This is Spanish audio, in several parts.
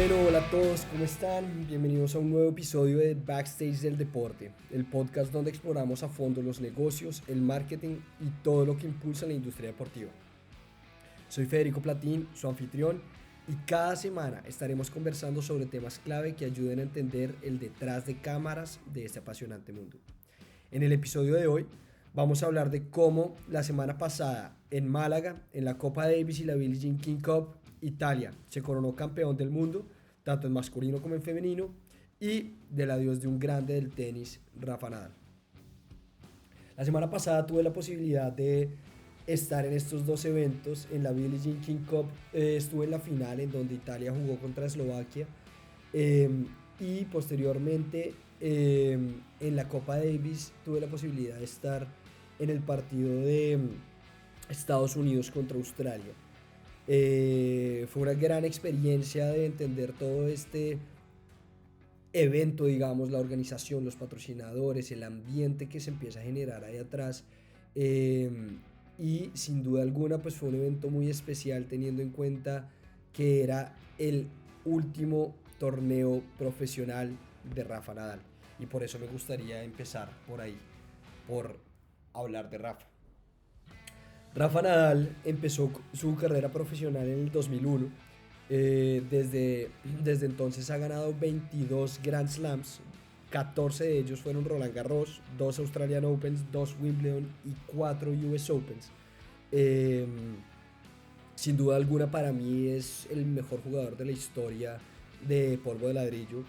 Bueno, hola a todos, ¿cómo están? Bienvenidos a un nuevo episodio de Backstage del Deporte, el podcast donde exploramos a fondo los negocios, el marketing y todo lo que impulsa la industria deportiva. Soy Federico Platín, su anfitrión, y cada semana estaremos conversando sobre temas clave que ayuden a entender el detrás de cámaras de este apasionante mundo. En el episodio de hoy vamos a hablar de cómo la semana pasada en Málaga, en la Copa Davis y la Billie Jean King Cup, Italia se coronó campeón del mundo, tanto en masculino como en femenino, y del adiós de un grande del tenis, Rafa Nadal. La semana pasada tuve la posibilidad de estar en estos dos eventos. En la Billie Jean King Cup estuve en la final en donde Italia jugó contra Eslovaquia, eh, y posteriormente en la Copa Davis tuve la posibilidad de estar en el partido de Estados Unidos contra Australia. Fue una gran experiencia de entender todo este evento, digamos, la organización, los patrocinadores, el ambiente que se empieza a generar ahí atrás. Eh, y sin duda alguna, pues fue un evento muy especial teniendo en cuenta que era el último torneo profesional de Rafa Nadal. Y por eso me gustaría empezar por ahí, por hablar de Rafa. Rafa Nadal empezó su carrera profesional en el 2001. Desde entonces ha ganado 22 Grand Slams. 14 de ellos fueron Roland Garros, 2 Australian Opens, 2 Wimbledon y 4 US Opens. Eh, Sin duda alguna para mí es el mejor jugador de la historia de polvo de ladrillo.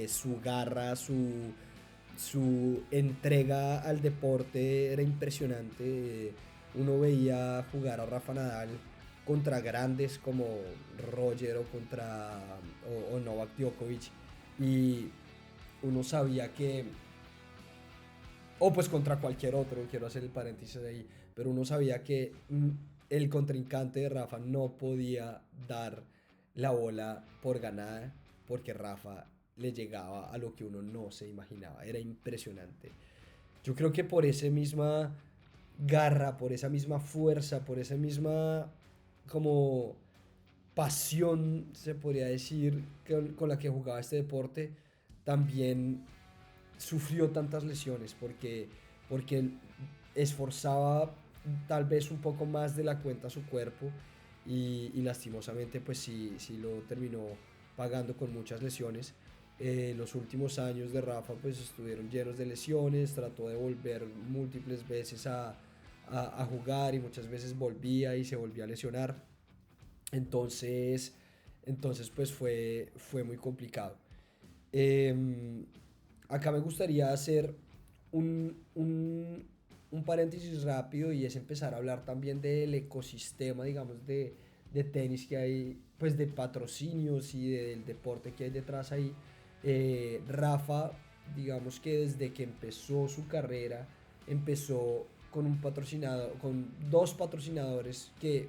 Su garra, su entrega al deporte era impresionante. Uno veía jugar a Rafa Nadal contra grandes como Roger o Novak Djokovic, y uno sabía que, o pues contra cualquier otro, quiero hacer el paréntesis ahí, pero uno sabía que el contrincante de Rafa no podía dar la bola por ganada, porque Rafa le llegaba a lo que uno no se imaginaba. Era impresionante. Yo creo que por esa misma garra, por esa misma fuerza, por esa misma como pasión, se podría decir, con la que jugaba este deporte, también sufrió tantas lesiones porque esforzaba tal vez un poco más de la cuenta su cuerpo, y lastimosamente pues sí lo terminó pagando con muchas lesiones. Los últimos años de Rafa pues estuvieron llenos de lesiones, trató de volver múltiples veces a jugar y muchas veces volvía y se volvía a lesionar. Entonces, entonces pues fue muy complicado. Eh, Acá me gustaría hacer un paréntesis rápido, y es empezar a hablar también del ecosistema, digamos, de tenis que hay, pues de patrocinios y del deporte que hay detrás ahí. Rafa, digamos que desde que empezó su carrera, empezó con un patrocinador, con dos patrocinadores que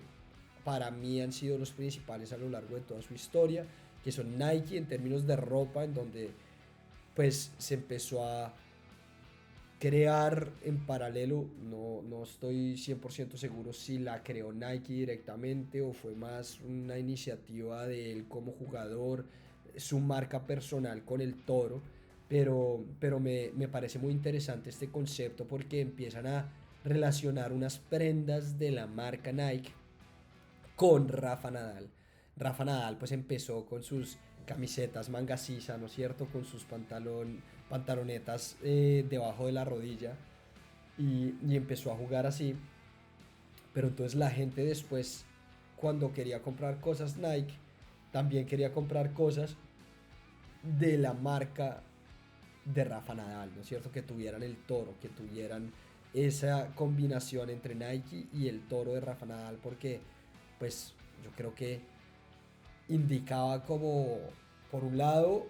para mí han sido los principales a lo largo de toda su historia, que son Nike en términos de ropa, en donde pues se empezó a crear en paralelo. No estoy 100% seguro si la creó Nike directamente o fue más una iniciativa de él como jugador, su marca personal con el toro, pero me parece muy interesante este concepto porque empiezan a relacionar unas prendas de la marca Nike con Rafa Nadal. Rafa Nadal pues empezó con sus camisetas manga sisa, ¿no es cierto? Con sus pantalonetas debajo de la rodilla, y empezó a jugar así. Pero entonces la gente después, cuando quería comprar cosas Nike, también quería comprar cosas de la marca de Rafa Nadal, ¿no es cierto? Que tuvieran el toro, que tuvieran esa combinación entre Nike y el toro de Rafa Nadal, porque pues yo creo que indicaba como, por un lado,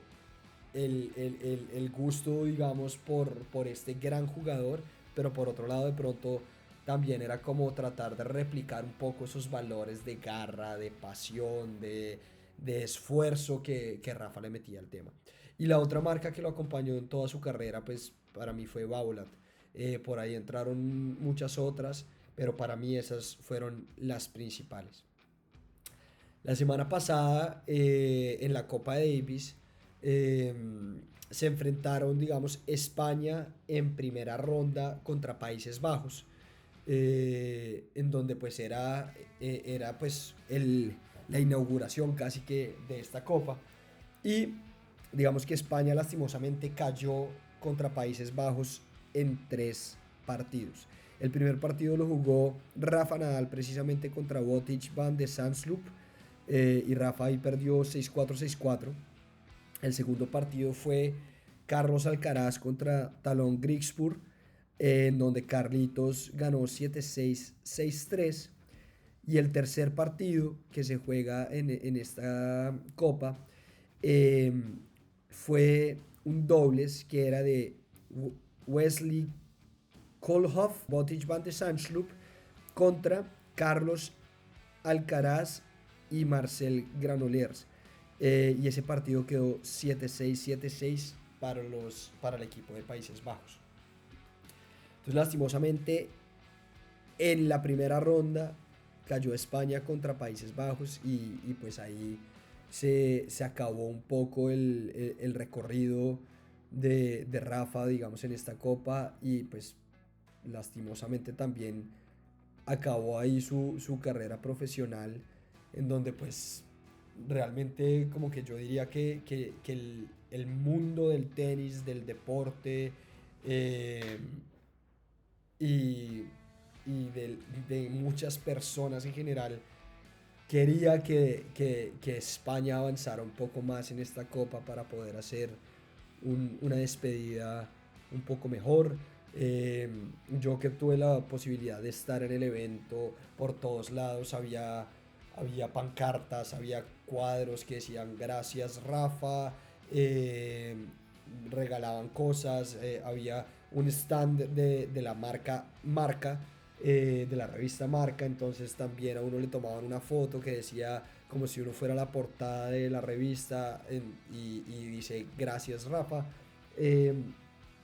el gusto, digamos, por este gran jugador, pero por otro lado, de pronto, también era como tratar de replicar un poco esos valores de garra, de pasión, de esfuerzo que Rafa le metía al tema. Y la otra marca que lo acompañó en toda su carrera, pues para mí fue Babolat. Por ahí entraron muchas otras, pero para mí esas fueron las principales. La semana pasada en la Copa Davis eh, se enfrentaron, digamos, España en primera ronda contra Países Bajos, en donde pues era pues la inauguración casi que de esta copa. Y digamos que España lastimosamente cayó contra Países Bajos en 3 partidos. El primer partido lo jugó Rafa Nadal precisamente contra Botic van de Sandsloop, y Rafa ahí perdió 6-4, 6-4. El segundo partido fue Carlos Alcaraz contra Talon Grigspur, en donde Carlitos ganó 7-6, 6-3. Y el tercer partido que se juega en esta copa eh, fue un dobles que era de Wesley Koolhof, Botic van de Sandsloop, contra Carlos Alcaraz y Marcel Granollers. Y ese partido quedó 7-6, 7-6 para el equipo de Países Bajos. Entonces, lastimosamente, en la primera ronda cayó España contra Países Bajos y pues ahí se acabó un poco el recorrido de Rafa, digamos, en esta copa y pues lastimosamente también acabó ahí su carrera profesional, en donde pues realmente como que yo diría que el mundo del tenis, del deporte eh, y, y de muchas personas en general quería que España avanzara un poco más en esta copa para poder hacer una despedida un poco mejor. Eh, yo que tuve la posibilidad de estar en el evento, por todos lados había pancartas, había cuadros que decían gracias Rafa, regalaban cosas, había un stand de la Marca, de la revista Marca, entonces también a uno le tomaban una foto que decía como si uno fuera la portada de la revista y dice gracias Rafa. Eh,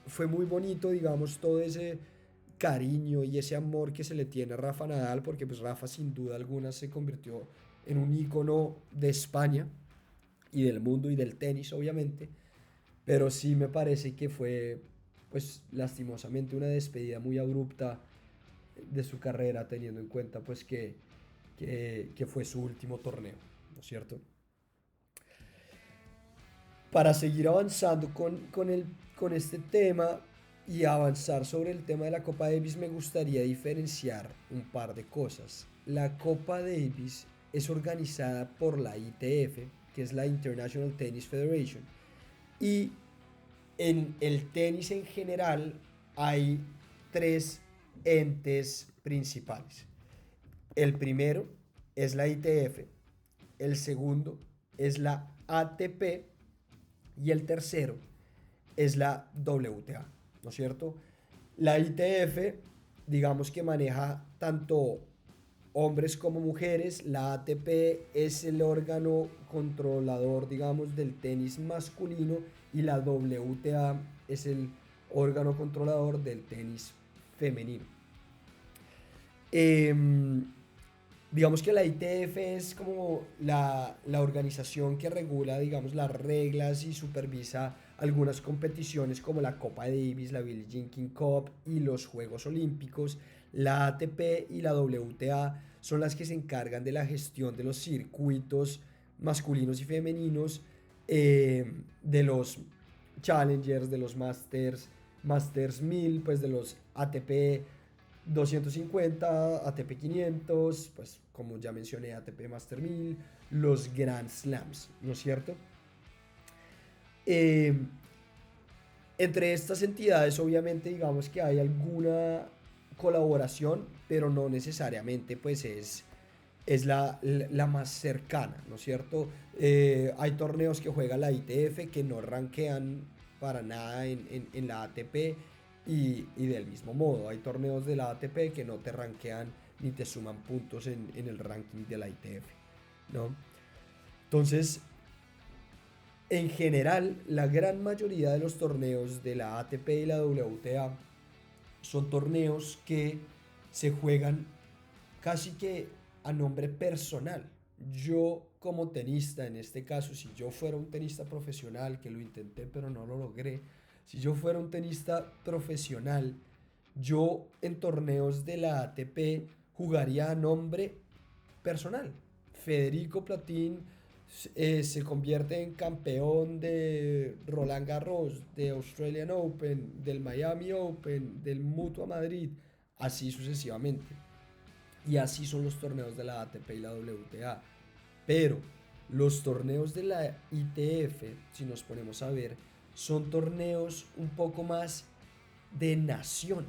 Fue muy bonito, digamos, todo ese cariño y ese amor que se le tiene a Rafa Nadal, porque pues Rafa sin duda alguna se convirtió en un ícono de España y del mundo y del tenis, obviamente, pero sí me parece que fue, pues lastimosamente, una despedida muy abrupta de su carrera, teniendo en cuenta pues que fue su último torneo, ¿no es cierto? Para seguir avanzando con este tema y avanzar sobre el tema de la Copa Davis, me gustaría diferenciar un par de cosas. La Copa Davis es organizada por la ITF, que es la International Tennis Federation, y en el tenis en general hay 3 entes principales. El primero es la ITF, el segundo es la ATP y el tercero es la WTA, ¿no es cierto? La ITF, digamos que maneja tanto hombres como mujeres, la ATP es el órgano controlador, digamos, del tenis masculino y la WTA es el órgano controlador del tenis femenino. Eh, digamos que la ITF es como la organización que regula, digamos, las reglas y supervisa algunas competiciones como la Copa Davis, la Billie Jean King Cup y los Juegos Olímpicos. La ATP y la WTA son las que se encargan de la gestión de los circuitos masculinos y femeninos, de los Challengers, de los Masters, Masters 1000, pues de los ATP 250, ATP 500, pues como ya mencioné, ATP Master 1000, los Grand Slams, ¿no es cierto? Eh, Entre estas entidades, obviamente, digamos que hay alguna colaboración, pero no necesariamente, pues es la más cercana, ¿no es cierto? Hay torneos que juega la ITF que no rankean para nada en la ATP y del mismo modo, hay torneos de la ATP que no te rankean ni te suman puntos en el ranking de la ITF, ¿no? Entonces, en general, la gran mayoría de los torneos de la ATP y la WTA son torneos que se juegan casi que a nombre personal, yo como tenista, en este caso, si yo fuera un tenista profesional, que lo intenté pero no lo logré, si yo fuera un tenista profesional, yo en torneos de la ATP jugaría a nombre personal. Federico Platín se convierte en campeón de Roland Garros, de Australian Open, del Miami Open, del Mutua Madrid, así sucesivamente. Y así son los torneos de la ATP y la WTA. Pero los torneos de la ITF, si nos ponemos a ver, son torneos un poco más de nación,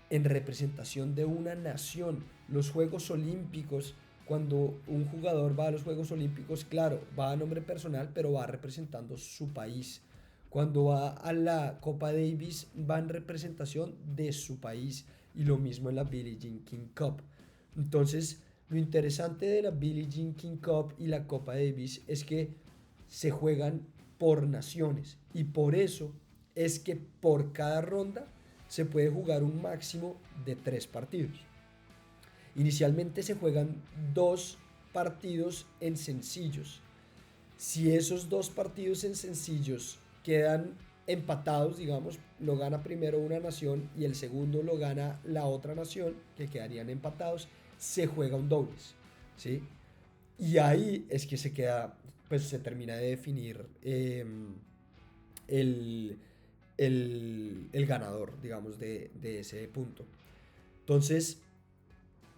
en representación de una nación. Los Juegos Olímpicos, cuando un jugador va a los Juegos Olímpicos, claro, va a nombre personal, pero va representando su país. Cuando va a la Copa Davis, va en representación de su país. Y lo mismo en la Billie Jean King Cup. Entonces, lo interesante de la Billie Jean King Cup y la Copa Davis es que se juegan por naciones. Y por eso es que por cada ronda se puede jugar un máximo de 3 partidos. Inicialmente se juegan 2 partidos en sencillos. Si esos 2 partidos en sencillos quedan empatados, digamos, lo gana primero una nación y el segundo lo gana la otra nación, que quedarían empatados, se juega un dobles, ¿sí? Y ahí es que se queda, pues se termina de definir el, el ganador, digamos, de ese punto. Entonces,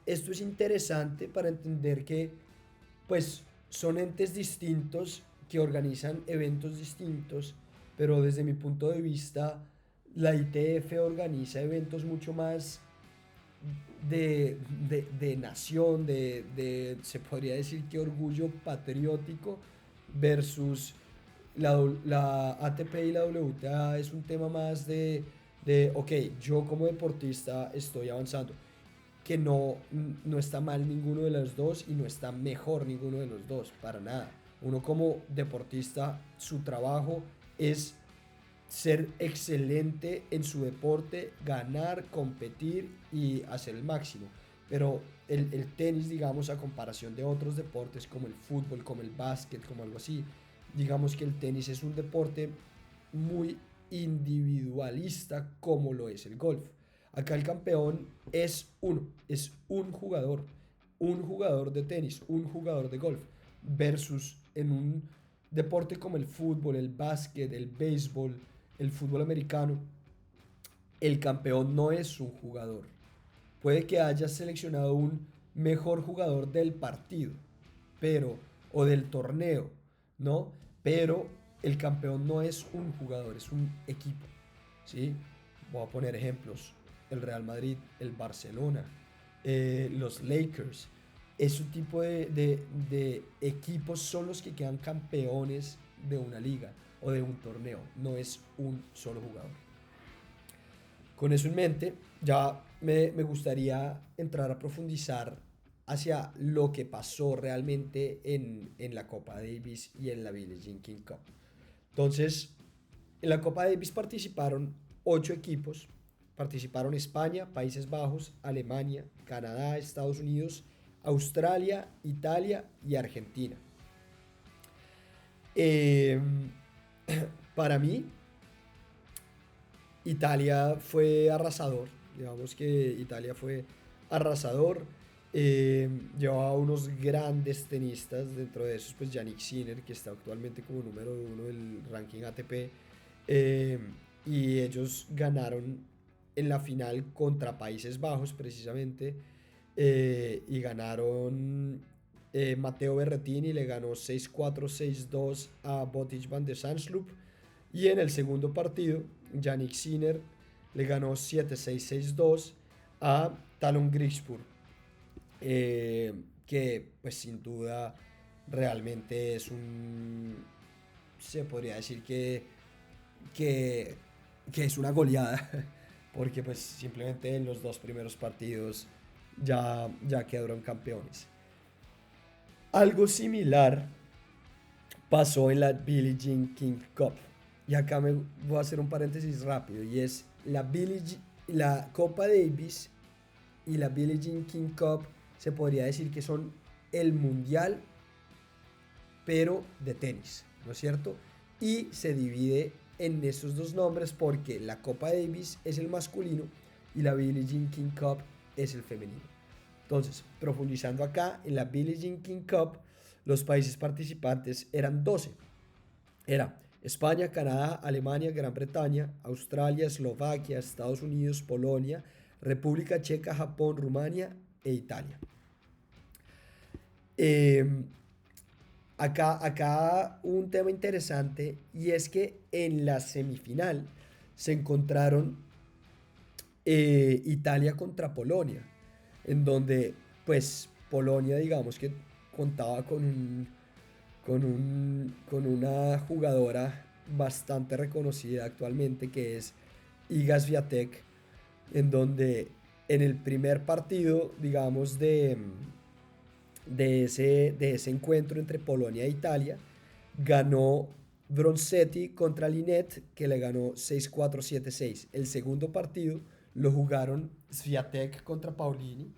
esto es interesante para entender que, pues, son entes distintos que organizan eventos distintos, pero desde mi punto de vista, la ITF organiza eventos mucho más de nación, se podría decir que orgullo patriótico versus la ATP y la WTA es un tema más ok, yo como deportista estoy avanzando, que no está mal ninguno de los dos y no está mejor ninguno de los dos, para nada. Uno como deportista, su trabajo es ser excelente en su deporte, ganar, competir y hacer el máximo. Pero el tenis, digamos, a comparación de otros deportes como el fútbol, como el básquet, como algo así, digamos que el tenis es un deporte muy individualista como lo es el golf. Acá el campeón es un jugador de tenis, un jugador de golf, versus en un deporte como el fútbol, el básquet, el béisbol, el fútbol americano, el campeón no es un jugador. Puede que hayas seleccionado un mejor jugador del partido, pero, o del torneo, ¿no? Pero el campeón no es un jugador, es un equipo, ¿sí? Voy a poner ejemplos. El Real Madrid, el Barcelona, los Lakers. Ese tipo de equipos son los que quedan campeones de una liga o de un torneo. No es un solo jugador. Con eso en mente, ya me gustaría entrar a profundizar hacia lo que pasó realmente en la Copa Davis y en la Billie Jean King Cup. Entonces, en la Copa Davis participaron 8 equipos. Participaron España, Países Bajos, Alemania, Canadá, Estados Unidos, Australia, Italia y Argentina. Eh, para mí, Italia fue arrasador. Digamos que Italia fue arrasador. Llevaba unos grandes tenistas, dentro de esos pues Yannick Sinner, que está actualmente como número 1 del ranking ATP. eh, y ellos ganaron en la final contra Países Bajos precisamente. Y ganaron Matteo Berrettini, le ganó 6-4, 6-2 a Botic van de Zandsloop. Y en el segundo partido, Yannick Sinner le ganó 7-6, 6-2 a Talon Grishpur, que pues sin duda realmente es se podría decir que, que es una goleada, porque pues simplemente en los 2 primeros partidos ya quedaron campeones. Algo similar pasó en la Billie Jean King Cup. Y acá me voy a hacer un paréntesis rápido. Y es la Copa Davis y la Billie Jean King Cup. Se podría decir que son el mundial, pero de tenis, ¿no es cierto? Y se divide en esos dos nombres porque la Copa Davis es el masculino y la Billie Jean King Cup es el femenino. Entonces, profundizando acá, en la Billie Jean King Cup, los países participantes eran 12. Era España, Canadá, Alemania, Gran Bretaña, Australia, Eslovaquia, Estados Unidos, Polonia, República Checa, Japón, Rumania e Italia. Eh, acá un tema interesante y es que en la semifinal se encontraron Italia contra Polonia, en donde pues Polonia digamos que contaba con una jugadora bastante reconocida actualmente que es Iga Swiatek, en donde en el primer partido, digamos, de ese encuentro entre Polonia e Italia, ganó Bronzetti contra Linet, que le ganó 6-4, 7-6. El segundo partido lo jugaron Swiatek contra Paolini,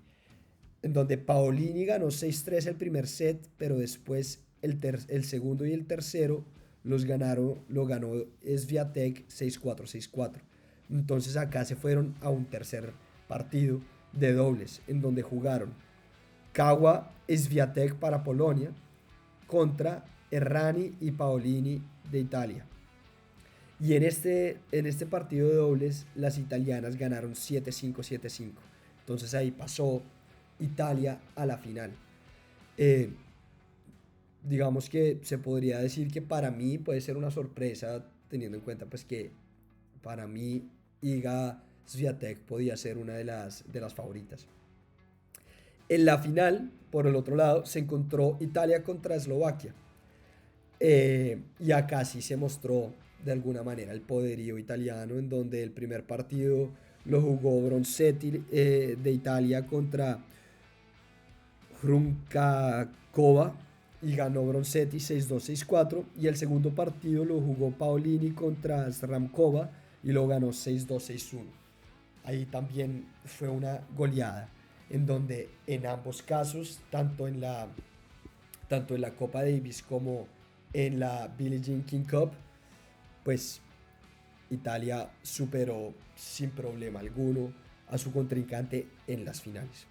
en donde Paolini ganó 6-3 el primer set, pero después el segundo y el tercero lo ganó Swiatek 6-4, 6-4. Entonces acá se fueron a un tercer partido de dobles, en donde jugaron Kawa Swiatek para Polonia contra Errani y Paolini de Italia. Y en este partido de dobles, las italianas ganaron 7-5, 7-5. Entonces ahí pasó Italia a la final. Eh, digamos que se podría decir que para mí puede ser una sorpresa, teniendo en cuenta pues que para mí Iga Swiatek podía ser una de las favoritas. En la final, por el otro lado, se encontró Italia contra Eslovaquia. Y acá sí se mostró de alguna manera el poderío italiano, en donde el primer partido lo jugó Bronzetti de Italia contra Hrunkakova y ganó Bronzetti 6-2, 6-4. Y el segundo partido lo jugó Paolini contra Sramkova y lo ganó 6-2, 6-1. Ahí también fue una goleada, en donde en ambos casos, tanto en la Copa Davis como en la Billie Jean King Cup, pues Italia superó sin problema alguno a su contrincante en las finales.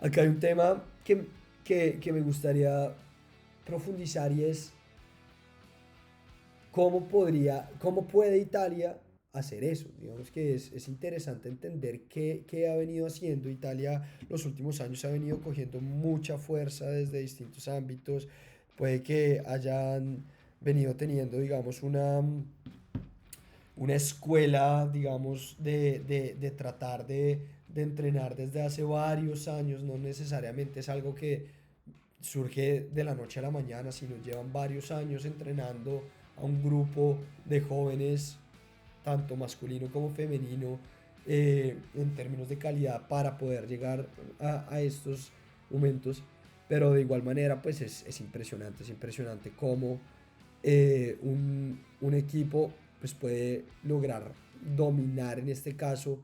Acá hay un tema que me gustaría profundizar y es cómo puede Italia hacer eso. Digamos que es interesante entender qué ha venido haciendo. Italia los últimos años ha venido cogiendo mucha fuerza desde distintos ámbitos. Puede que hayan venido teniendo, digamos, una escuela, digamos, de tratar de entrenar desde hace varios años. No necesariamente es algo que surge de la noche a la mañana, sino llevan varios años entrenando a un grupo de jóvenes, tanto masculino como femenino, en términos de calidad para poder llegar a estos momentos. Pero de igual manera, pues es impresionante cómo un equipo pues puede lograr dominar en este caso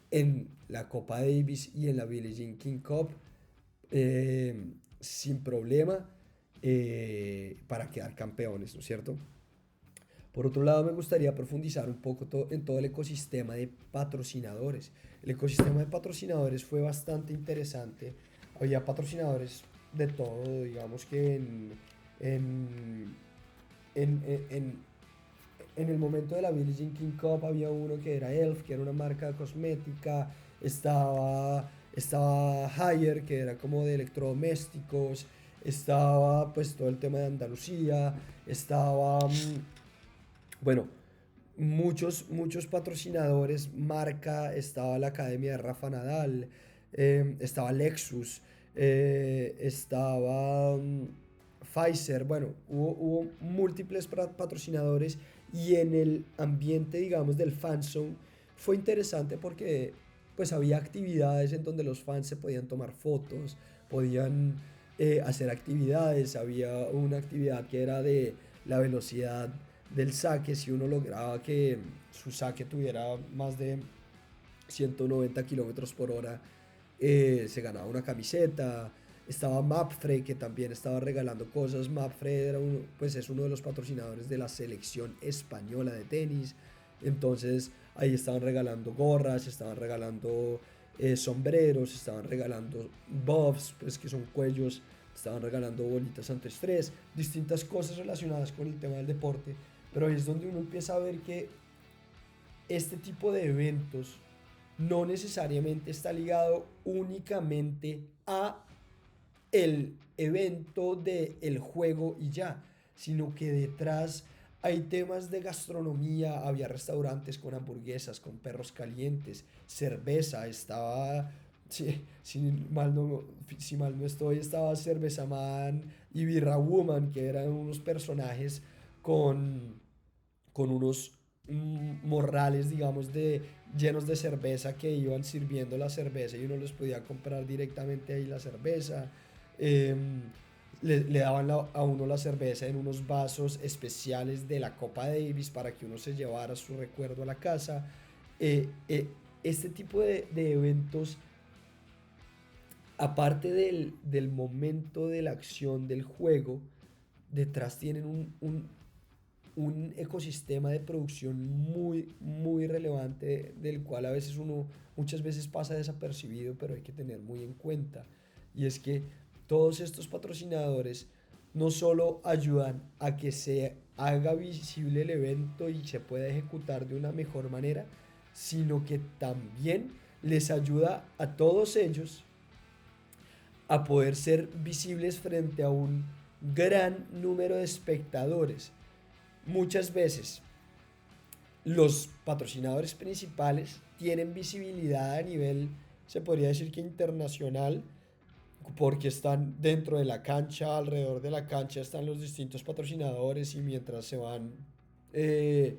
en la Copa Davis y en la Billie Jean King Cup eh, sin problema para quedar campeones, ¿no es cierto? Por otro lado, me gustaría profundizar un poco en todo el ecosistema de patrocinadores. El ecosistema de patrocinadores fue bastante interesante. Había patrocinadores de todo, digamos que en, en, en, en- en el momento de la Billie Jean King Cup había uno que era Elf, que era una marca cosmética. Estaba Haier, que era como de electrodomésticos. Estaba pues todo el tema de Andalucía. Bueno, muchos patrocinadores, marca, estaba la Academia de Rafa Nadal, estaba Lexus, estaba Pfizer, bueno, hubo múltiples patrocinadores y en el ambiente, digamos, del fanzone fue interesante porque pues había actividades en donde los fans se podían tomar fotos, podían hacer actividades, había una actividad que era de la velocidad del saque. Si uno lograba que su saque tuviera más de 190 kilómetros por hora, se ganaba una camiseta. estaba Mapfre, que también estaba regalando cosas. Mapfre era uno, pues es uno de los patrocinadores de la selección española de tenis. Entonces ahí estaban regalando gorras, estaban regalando sombreros, estaban regalando buffs, pues que son cuellos, estaban regalando bolitas antiestrés, distintas cosas relacionadas con el tema del deporte. Pero ahí es donde uno empieza a ver que este tipo de eventos no necesariamente está ligado únicamente a el evento del juego y ya, sino que detrás hay temas de gastronomía, había restaurantes con hamburguesas, con perros calientes, cerveza, estaba, si mal no estoy, estaba Cerveza Man y Birra Woman, que eran unos personajes con, con unos morrales, digamos, llenos de cerveza que iban sirviendo la cerveza y uno les podía comprar directamente ahí la cerveza. Eh, le daban a uno la cerveza en unos vasos especiales de la Copa Davis para que uno se llevara su recuerdo a la casa. Eh, eh, este tipo de eventos, aparte del momento de la acción del juego, detrás tienen un ecosistema de producción muy, muy relevante del cual a veces uno muchas veces pasa desapercibido, pero hay que tener muy en cuenta. Y es que todos estos patrocinadores no solo ayudan a que se haga visible el evento y se pueda ejecutar de una mejor manera, sino que también les ayuda a todos ellos a poder ser visibles frente a un gran número de espectadores. Muchas veces los patrocinadores principales tienen visibilidad a nivel, se podría decir que internacional, porque están dentro de la cancha, alrededor de la cancha están los distintos patrocinadores y mientras se van eh,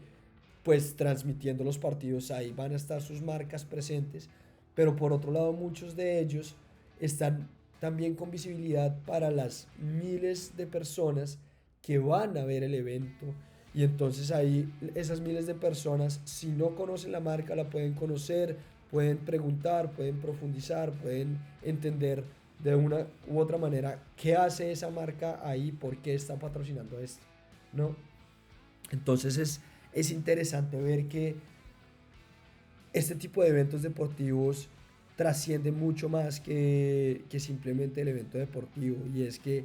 pues transmitiendo los partidos ahí van a estar sus marcas presentes, pero por otro lado muchos de ellos están también con visibilidad para las miles de personas que van a ver el evento y entonces ahí esas miles de personas si no conocen la marca la pueden conocer, pueden preguntar, pueden profundizar, pueden entender de una u otra manera qué hace esa marca ahí, por qué está patrocinando esto, ¿no? Entonces es interesante ver que este tipo de eventos deportivos trascienden mucho más que simplemente el evento deportivo y es que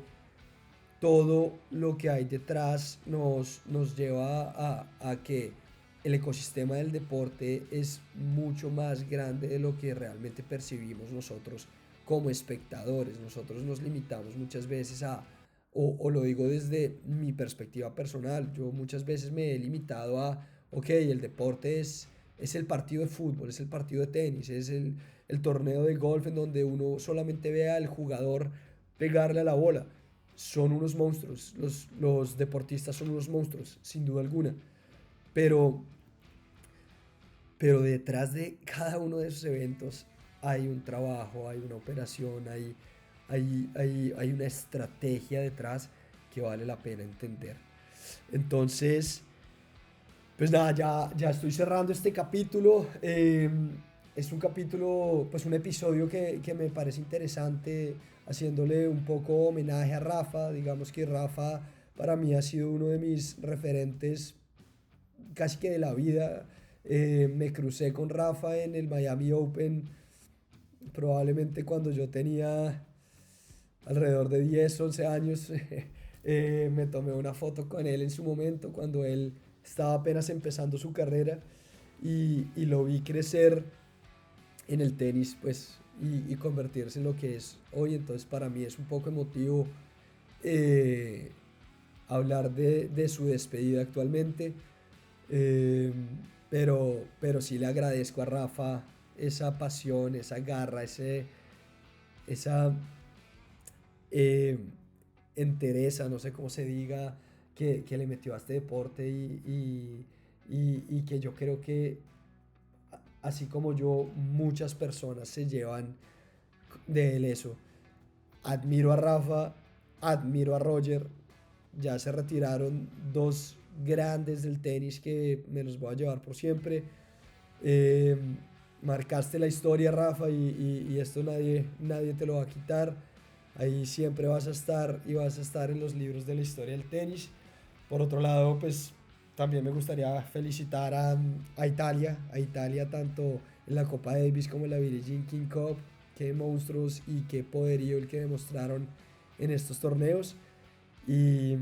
todo lo que hay detrás nos lleva a que el ecosistema del deporte es mucho más grande de lo que realmente percibimos nosotros como espectadores. Nosotros nos limitamos muchas veces o lo digo desde mi perspectiva personal, yo muchas veces me he limitado ok, el deporte es el partido de fútbol, es el partido de tenis, es el torneo de golf en donde uno solamente ve al jugador pegarle a la bola. Son unos monstruos, los deportistas son unos monstruos, sin duda alguna. Pero, pero detrás de cada uno de esos eventos hay un trabajo, hay una operación, hay una estrategia detrás que vale la pena entender. Entonces, pues nada, ya estoy cerrando este capítulo. Es un capítulo, pues un episodio que me parece interesante, haciéndole un poco homenaje a Rafa. Digamos que Rafa para mí ha sido uno de mis referentes casi que de la vida. Me crucé con Rafa en el Miami Open, probablemente cuando yo tenía alrededor de 10 11 años. Me tomé una foto con él en su momento, cuando él estaba apenas empezando su carrera y lo vi crecer en el tenis, pues, y convertirse en lo que es hoy. Entonces, para mí es un poco emotivo eh, hablar de su despedida actualmente. Eh, pero sí le agradezco a Rafa esa pasión, esa garra, esa eh, entereza, no sé cómo se diga, que le metió a este deporte y que yo creo que así como yo, muchas personas se llevan de él eso. Admiro a Rafa, admiro a Roger, ya se retiraron dos grandes del tenis que me los voy a llevar por siempre. Eh, Marcaste la historia, Rafa, y esto nadie te lo va a quitar. ahí siempre vas a estar y vas a estar en los libros de la historia del tenis. Por otro lado, pues también me gustaría felicitar a Italia tanto en la Copa Davis como en la Billie Jean King Cup. Qué monstruos y qué poderío el que demostraron en estos torneos. Y,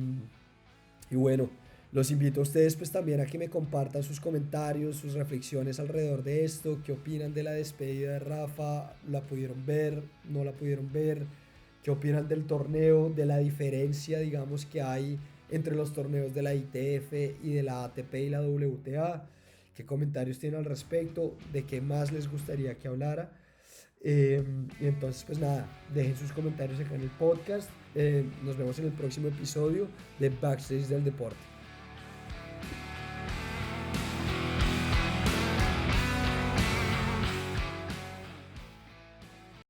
y bueno, los invito a ustedes pues también a que me compartan sus comentarios, sus reflexiones alrededor de esto, qué opinan de la despedida de Rafa, la pudieron ver, no la pudieron ver, qué opinan del torneo, de la diferencia digamos que hay entre los torneos de la ITF y de la ATP y la WTA, qué comentarios tienen al respecto, de qué más les gustaría que hablara. Y entonces, pues nada, dejen sus comentarios acá en el podcast. Nos vemos en el próximo episodio de Backstage del Deporte.